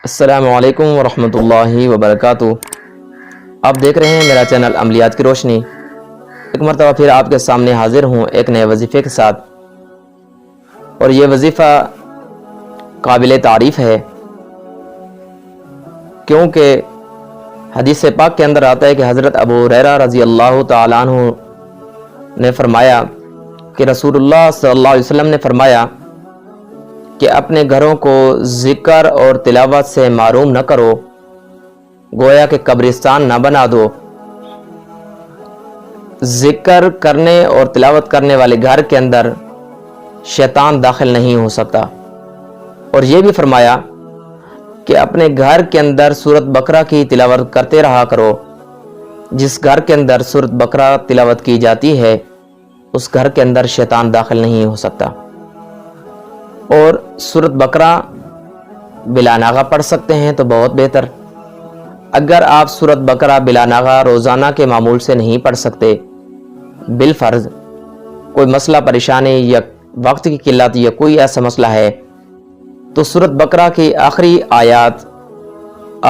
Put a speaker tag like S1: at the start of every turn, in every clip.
S1: السلام علیکم ورحمۃ اللہ وبرکاتہ۔ آپ دیکھ رہے ہیں میرا چینل عملیات کی روشنی۔ ایک مرتبہ پھر آپ کے سامنے حاضر ہوں ایک نئے وظیفے کے ساتھ، اور یہ وظیفہ قابل تعریف ہے، کیونکہ حدیث پاک کے اندر آتا ہے کہ حضرت ابو ہریرہ رضی اللہ تعالیٰ عنہ نے فرمایا کہ رسول اللہ صلی اللہ علیہ وسلم نے فرمایا کہ اپنے گھروں کو ذکر اور تلاوت سے محروم نہ کرو، گویا کہ قبرستان نہ بنا دو۔ ذکر کرنے اور تلاوت کرنے والے گھر کے اندر شیطان داخل نہیں ہو سکتا۔ اور یہ بھی فرمایا کہ اپنے گھر کے اندر سورۃ بقرہ کی تلاوت کرتے رہا کرو۔ جس گھر کے اندر سورۃ بقرہ تلاوت کی جاتی ہے اس گھر کے اندر شیطان داخل نہیں ہو سکتا۔ اور سورۃ بقرہ بلا ناغہ پڑھ سکتے ہیں تو بہت بہتر۔ اگر آپ سورۃ بقرہ بلا ناغہ روزانہ کے معمول سے نہیں پڑھ سکتے، بالفرض کوئی مسئلہ پریشانی یا وقت کی قلت یا کوئی ایسا مسئلہ ہے، تو سورۃ بقرہ کی آخری آیات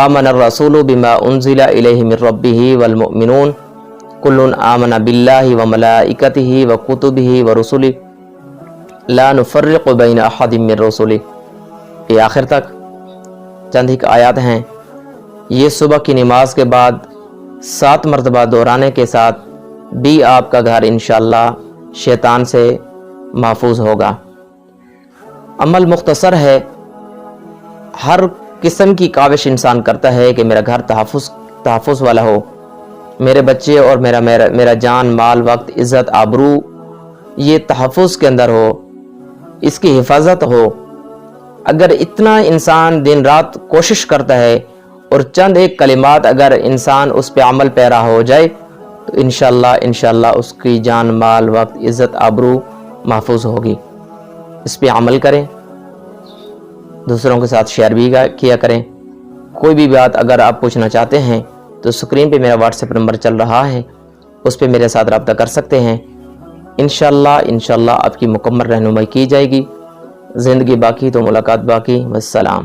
S1: آمن الرسول بما انزل الیہ من ربہ والمؤمنون کل آمن باللہ وملائکتہ وکتبہ ورسلہ لا نفرق بین احد من رسلہ، یہ آخر تک چند ایک آیات ہیں۔ یہ صبح کی نماز کے بعد 7 مرتبہ دہرانے کے ساتھ بھی آپ کا گھر انشاءاللہ شیطان سے محفوظ ہوگا۔ عمل مختصر ہے، ہر قسم کی کاوش انسان کرتا ہے کہ میرا گھر تحفظ والا ہو، میرے بچے اور میرا جان مال وقت عزت آبرو یہ تحفظ کے اندر ہو، اس کی حفاظت ہو۔ اگر اتنا انسان دن رات کوشش کرتا ہے اور چند ایک کلمات اگر انسان اس پہ عمل پیرا ہو جائے تو انشاءاللہ اس کی جان مال وقت عزت آبرو محفوظ ہوگی۔ اس پہ عمل کریں، دوسروں کے ساتھ شیئر بھی کیا کریں۔ کوئی بھی بات اگر آپ پوچھنا چاہتے ہیں تو سکرین پہ میرا واٹس ایپ نمبر چل رہا ہے، اس پہ میرے ساتھ رابطہ کر سکتے ہیں۔ انشاءاللہ آپ کی مکمل رہنمائی کی جائے گی۔ زندگی باقی تو ملاقات باقی۔ والسلام۔